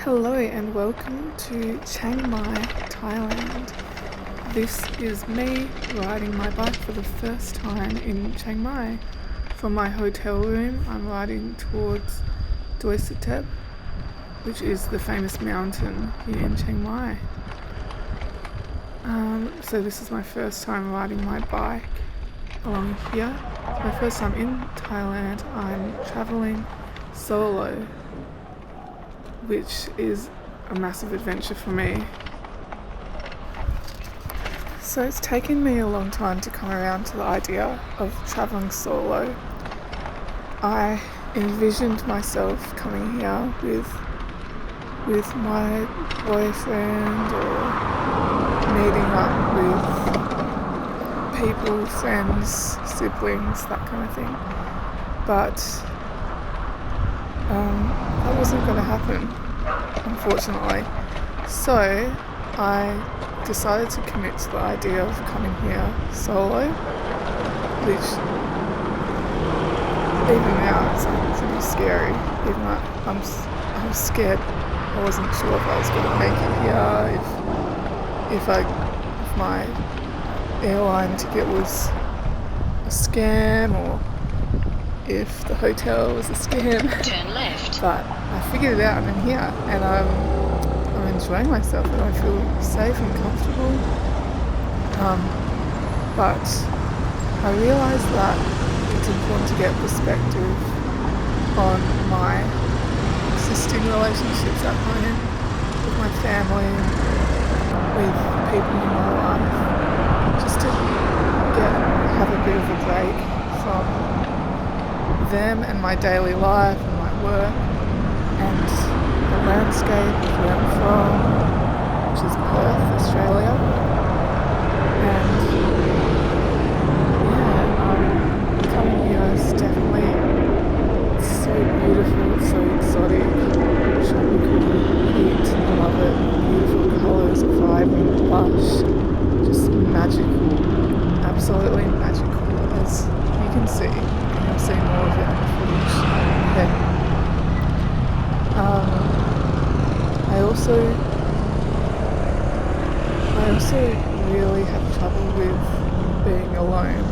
Hello and welcome to Chiang Mai, Thailand. This is me riding my bike for the first time in Chiang Mai. From my hotel room, I'm riding towards Doi Suthep, which is the famous mountain here in Chiang Mai. So this is my first time riding my bike along here. It's my first time in Thailand. I'm traveling solo, which is a massive adventure for me. So it's taken me a long time to come around to the idea of traveling solo. I envisioned myself coming here with my boyfriend or meeting up with people, friends, siblings, that kind of thing. But that wasn't going to happen, unfortunately. So I decided to commit to the idea of coming here solo, which even now it's pretty scary. Even though I'm scared. I wasn't sure if I was going to make it here, if my airline ticket was a scam or if the hotel was a scam. Turn left. But I figured it out and I'm here and I'm enjoying myself and I feel safe and comfortable. But I realised that it's important to get perspective on my existing relationships at home, with my family, with people in my life, just to have a bit of a break from them and my daily life and my work and the landscape of where I'm from, which is Perth, Australia. And coming here is definitely so beautiful, it's so exotic, tropical heat, I love it, beautiful colours, vibrant, lush, just magical, absolutely magical, as you can see. You'll see more of it in the footage ahead. I also really have trouble with being alone,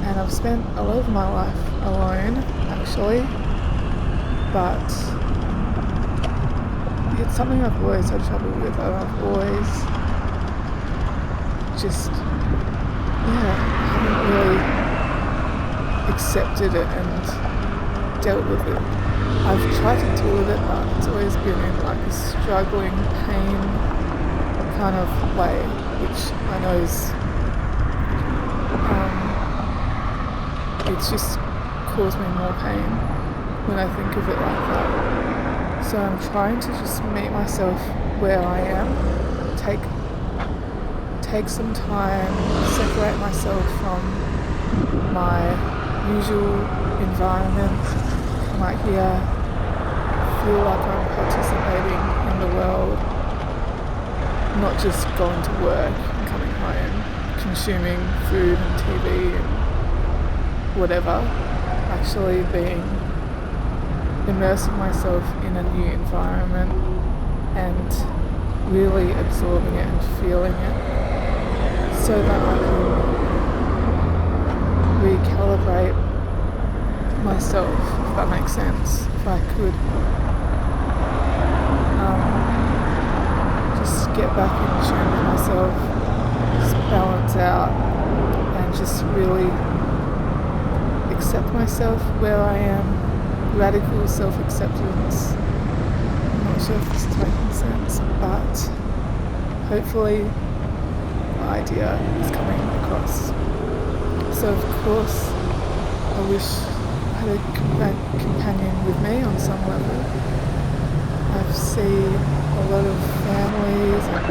and I've spent a lot of my life alone actually, but it's something I've always had trouble with, and I've always just haven't really accepted it and dealt with it. I've tried to deal with it, but it's always been in like a struggling pain kind of way, which I know is it's just caused me more pain when I think of it like that. So I'm trying to just meet myself where I am, take some time, separate myself from my usual environment, come out here, feel like I'm participating in the world, not just going to work and coming home, consuming food and TV and whatever, actually immersing myself in a new environment and really absorbing it and feeling it so that I can recalibrate myself, if that makes sense. If I could just get back in tune with myself, just balance out and just really accept myself where I am, radical self-acceptance. I'm not sure if this is making sense, but hopefully the idea is coming across. So of course I wish I had a companion with me on some level. I've seen a lot of families and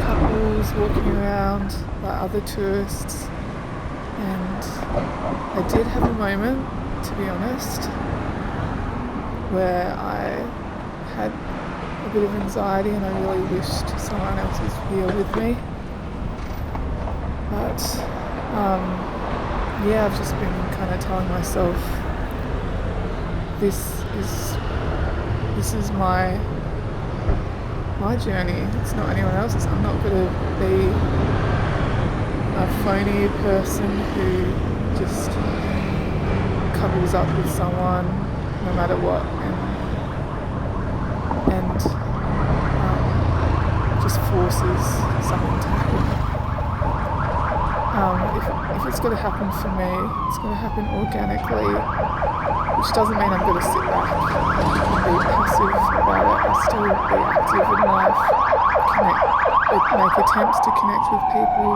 couples walking around like other tourists, and I did have a moment, to be honest, where I had a bit of anxiety and I really wished someone else was here with me. But I've just been kind of telling myself this is my my journey. It's not anyone else's. I'm not going to be a phony person who just couples up with someone no matter what and just forces something to happen. If it's going to happen for me, it's going to happen organically, which doesn't mean I'm going to sit back and be passive about it. I'll still be active in life, make attempts to connect with people,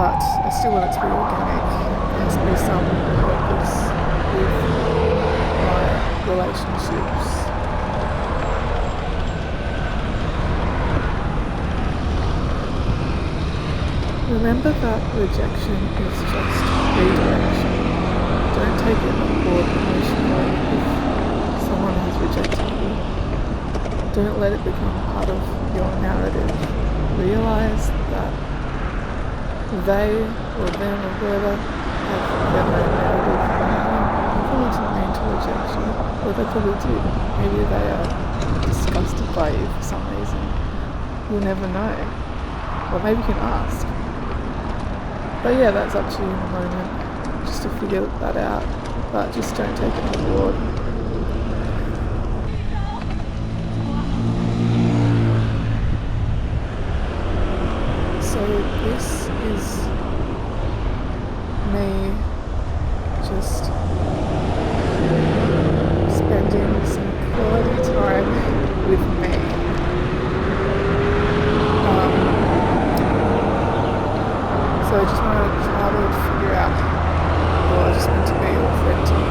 but I still want it to be organic. There has to be some purpose with my relationships. Remember that rejection is just redirection. Don't take it on board emotionally if someone has rejected you. Don't let it become part of your narrative. Realize that they or them or whoever have their own narrative. They probably didn't mean to reject you, or they probably did. Maybe they are disgusted by you for some reason. You'll never know. Or maybe you can ask. But yeah, that's up to you in the moment, just to figure that out. But just don't take it on board. So this is me just spending some quality time with me. So I just want to try to figure out, or I just want to be authentic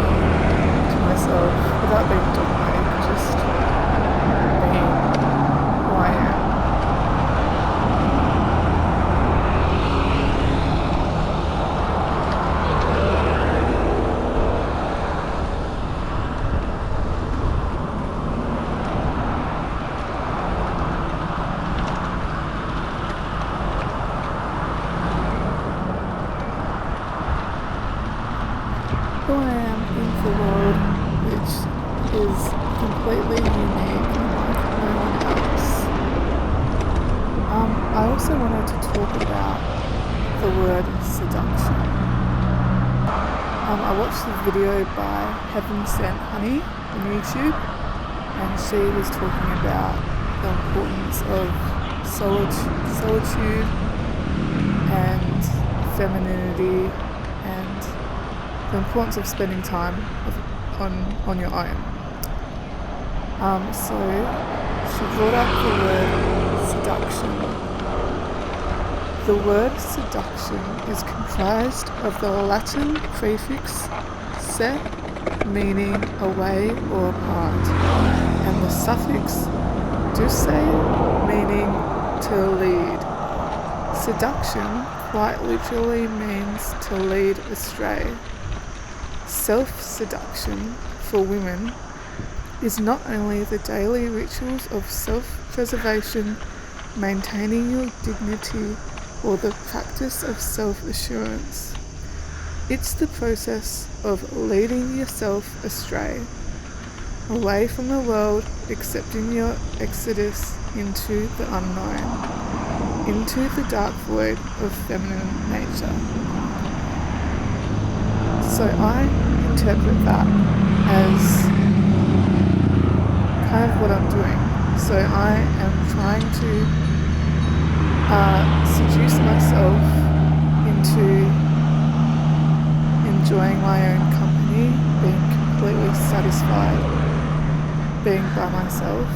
to myself without being dogmatic, just being who I am. Who I am in the world, which is completely unique, like no one else. I also wanted to talk about the word seduction. I watched the video by Heaven Sent Honey on YouTube, and she was talking about the importance of solitude and femininity and the importance of spending time on your own. So she brought up the word seduction. The word seduction is comprised of the Latin prefix se, meaning away or apart, and the suffix duce, meaning to lead. Seduction quite literally means to lead astray. Self-seduction for women is not only the daily rituals of self-preservation, maintaining your dignity, or the practice of self-assurance. It's the process of leading yourself astray, away from the world, accepting your exodus into the unknown, into the dark void of feminine nature. So I interpret that as kind of what I'm doing. So I am trying to seduce myself into enjoying my own company, being completely satisfied being by myself,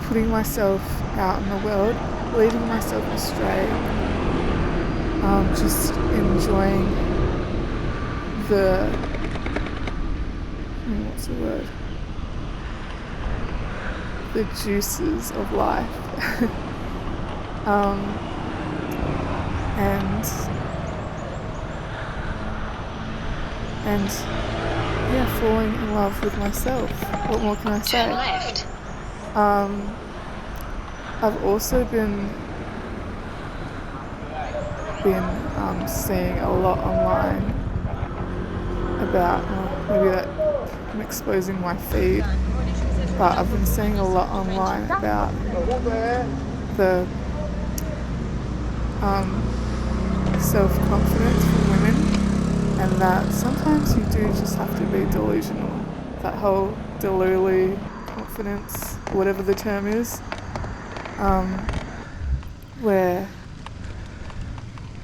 putting myself out in the world, leading myself astray, just enjoying the what's the word? The juices of life. and yeah, falling in love with myself. What more can I say? Turn left. I've also been seeing a lot online about maybe that I'm exposing my feed, but I've been seeing a lot online about the self-confidence for women, and that sometimes you do just have to be delusional. That whole delulu confidence, whatever the term is, where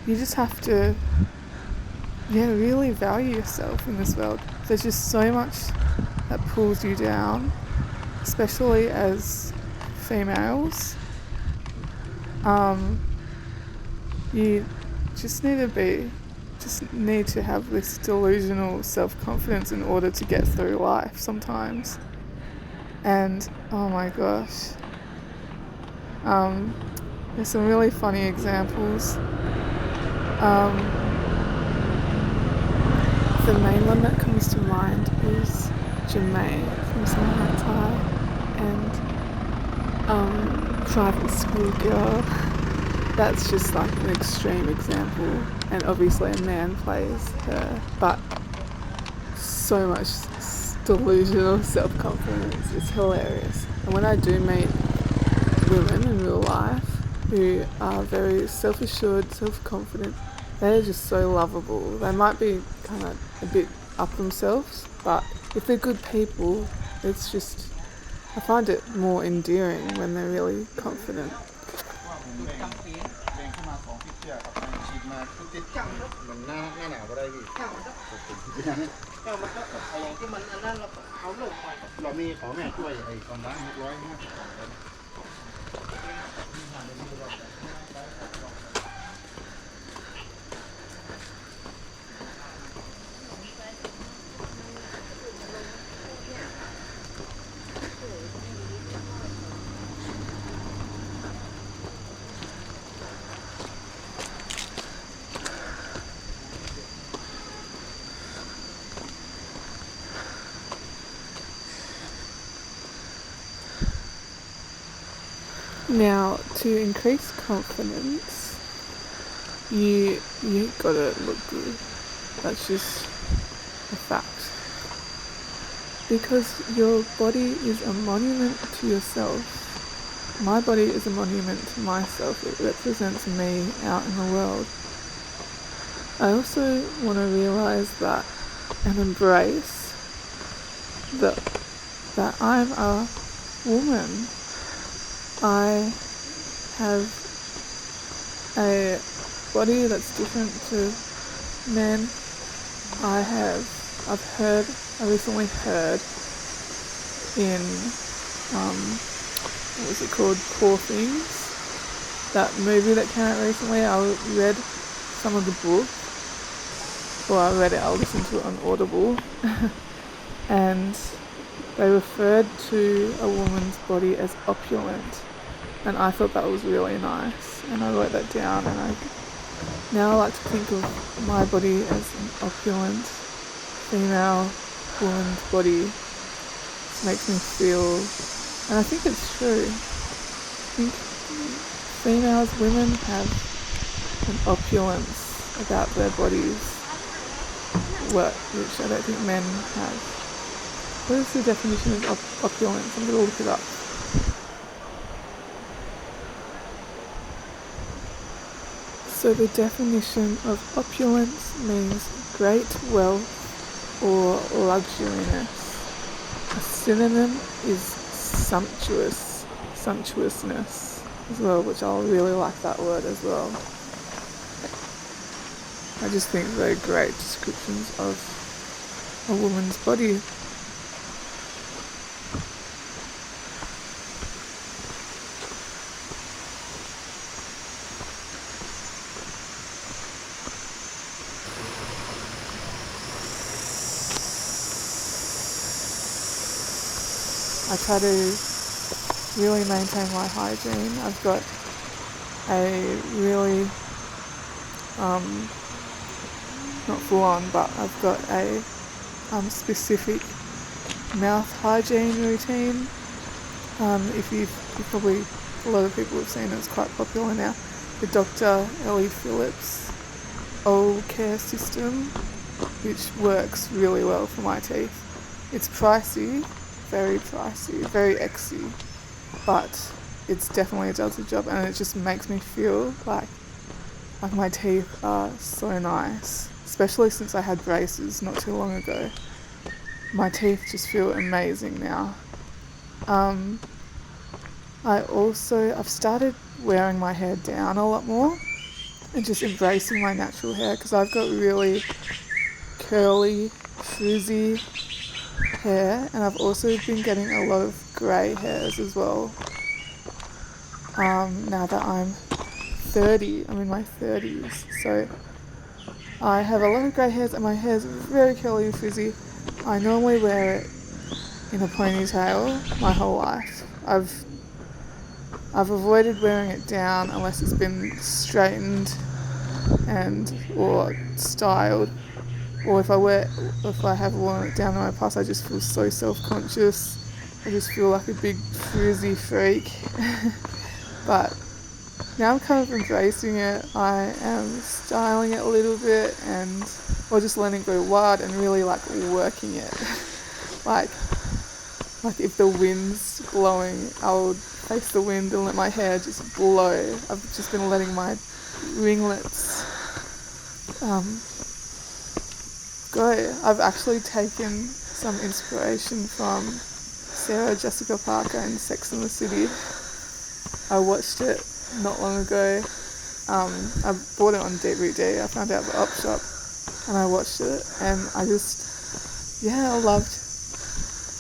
you just have to really value yourself in this world. There's just so much that pulls you down, especially as females. You just need to have this delusional self-confidence in order to get through life sometimes. And oh my gosh, there's some really funny examples. The main one that comes to mind is Chiang Mai from Thai, and private school girl. That's just like an extreme example, and obviously a man plays her, but so much delusional self-confidence. It's hilarious. And when I do meet women in real life who are very self-assured, self-confident, they're just so lovable. They might be kind of a bit up themselves, but if they're good people, it's just, I find it more endearing when they're really confident. Now, to increase confidence, you gotta look good. That's just a fact. Because your body is a monument to yourself. My body is a monument to myself. It represents me out in the world. I also want to realize that and embrace that I'm a woman. I have a body that's different to men. I recently heard in, what was it called, Poor Things, that movie that came out recently. I read some of the book, or I listened to it on Audible, and they referred to a woman's body as opulent, and I thought that was really nice, and I wrote that down, and now I like to think of my body as an opulent female woman's body. It makes me feel, and I think it's true, I think women have an opulence about their bodies, which I don't think men have. What is the definition of opulence? I'm going to look it up. So the definition of opulence means great wealth or luxuriness. A synonym is sumptuousness as well, which I really like that word as well. I just think they're great descriptions of a woman's body. I try to really maintain my hygiene. I've got a really, not full on, but I've got a specific mouth hygiene routine. If you've probably, a lot of people have seen it, it's quite popular now. The Dr. Ellie Phillips oral care system, which works really well for my teeth. It's pricey very pricey, very exy, but it's definitely does the job, and it just makes me feel like my teeth are so nice, especially since I had braces not too long ago. My teeth just feel amazing now. I've started wearing my hair down a lot more and just embracing my natural hair, because I've got really curly, frizzy hair, and I've also been getting a lot of grey hairs as well. Now that I'm 30, I'm in my 30s, so I have a lot of grey hairs and my hair's very curly and frizzy. I normally wear it in a ponytail my whole life. I've avoided wearing it down unless it's been straightened or styled, or if I have worn it down in my past, I just feel so self-conscious. I just feel like a big frizzy freak. But now I'm kind of embracing it. I am styling it a little bit, or just letting it go wild and really like working it. like if the wind's blowing, I'll face the wind and let my hair just blow. I've just been letting my ringlets go. I've actually taken some inspiration from Sarah Jessica Parker in Sex and the City. I watched it not long ago. I bought it on DVD. I found it at the op shop and I watched it, and I just,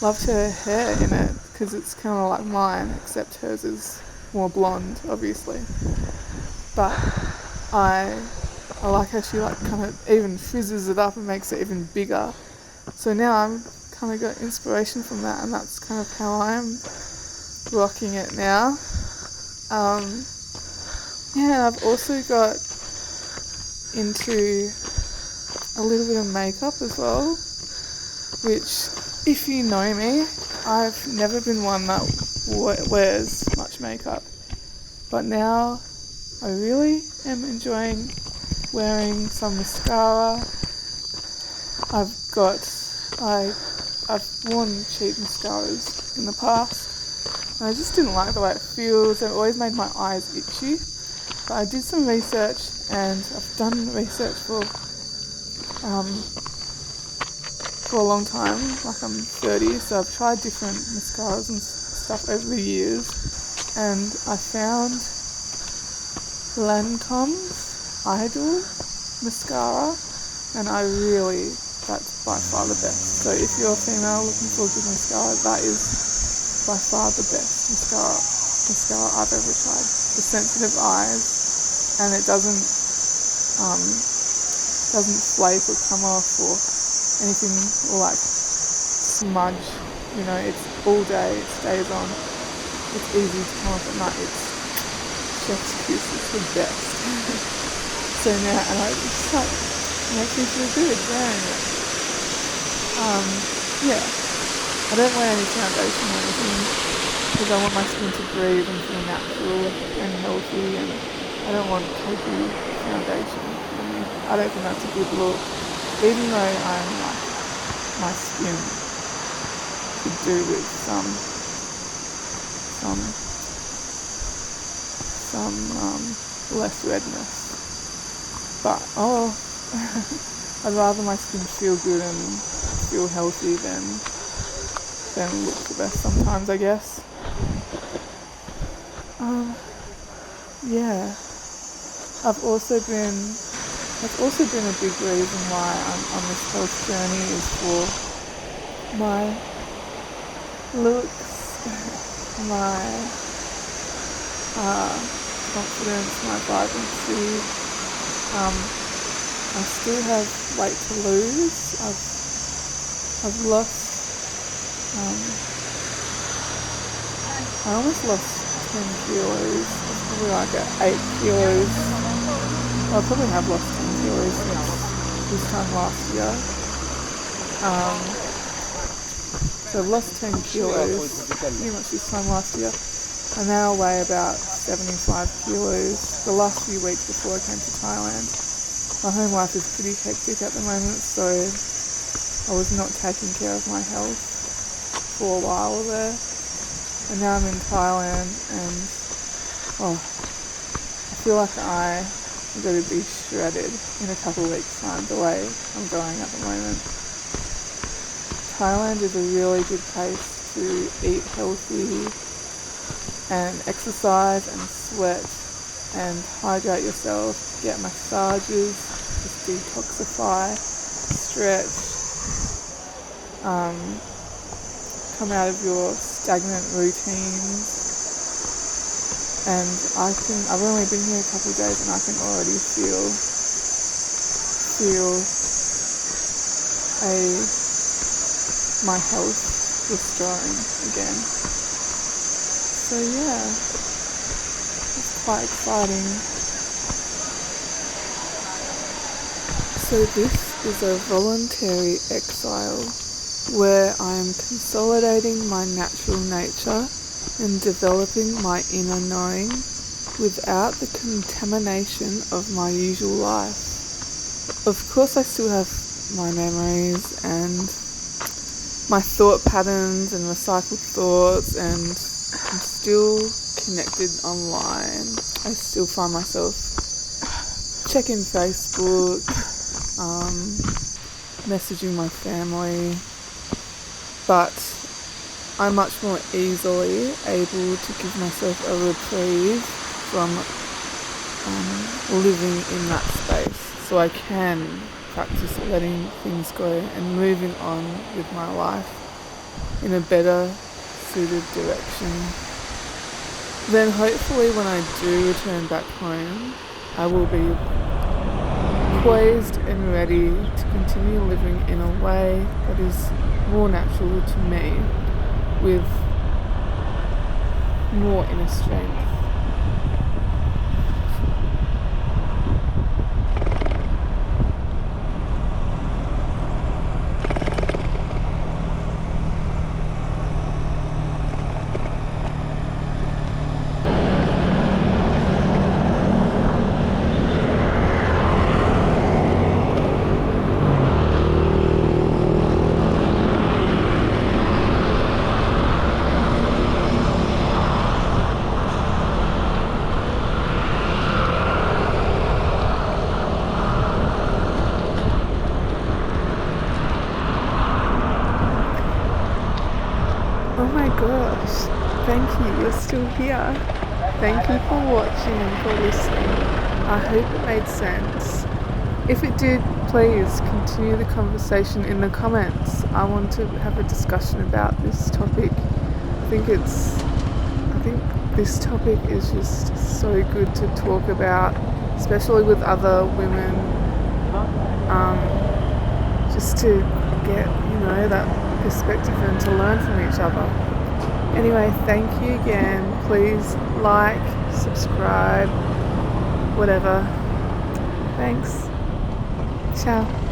loved her hair in it, because it's kind of like mine, except hers is more blonde, obviously. But I like how she like kind of even fizzes it up and makes it even bigger. So now I'm kind of got inspiration from that, and that's kind of how I'm rocking it now. I've also got into a little bit of makeup as well, which, if you know me, I've never been one that wears much makeup, but now I really am enjoying wearing some mascara. I've worn cheap mascaras in the past, and I just didn't like the way it feels. It always made my eyes itchy. But I did some research, and I've done research for a long time. Like, I'm 30, so I've tried different mascaras and stuff over the years, and I found Lancome's Idol mascara, and that's by far the best. So if you're a female looking for a good mascara, that is by far the best mascara I've ever tried. The sensitive eyes, and it doesn't flake or come off or anything, or like smudge. It's all day, it stays on, it's easy to come off at night. It's chef's kiss, it's the best. So now, and I just like, makes me feel good wearing it. I don't wear any foundation or anything, because I want my skin to breathe and feel natural and healthy, and I don't want cakey foundation. I don't think that's a good look, even though my skin could do with some less redness. But I'd rather my skin feel good and feel healthy than look the best sometimes, I guess. That's also been a big reason why I'm on this health journey, is for my looks, my confidence, my vibrancy. I still have weight to lose. I've lost, I almost lost 10 kilos. It's probably like 8 kilos. I probably have lost 10 kilos since this time last year. So I've lost 10 kilos pretty much this time last year. I now weigh about 75 kilos. The last few weeks before I came to Thailand, my home life is pretty hectic at the moment, so I was not taking care of my health for a while there, and now I'm in Thailand, and I feel like I'm going to be shredded in a couple of weeks' time the way I'm going at the moment. Thailand is a really good place to eat healthy and exercise and sweat and hydrate yourself, get massages, just detoxify, stretch, come out of your stagnant routines. And I've only been here a couple of days, and I can already feel my health restoring again. So yeah, it's quite exciting. So this is a voluntary exile where I am consolidating my natural nature and developing my inner knowing without the contamination of my usual life. Of course, I still have my memories and my thought patterns and recycled thoughts, and I'm still connected online. I still find myself checking Facebook, messaging my family, but I'm much more easily able to give myself a reprieve from living in that space, so I can practice letting things go and moving on with my life in a better suited direction. Then hopefully when I do return back home, I will be poised and ready to continue living in a way that is more natural to me, with more inner strength. Oh my gosh, thank you, you're still here. Thank you for watching and for listening. I hope it made sense. If it did, please continue the conversation in the comments. I want to have a discussion about this topic. I think this topic is just so good to talk about, especially with other women, just to get, that perspective and to learn from each other. Anyway, thank you again. Please like, subscribe, whatever. Thanks. Ciao.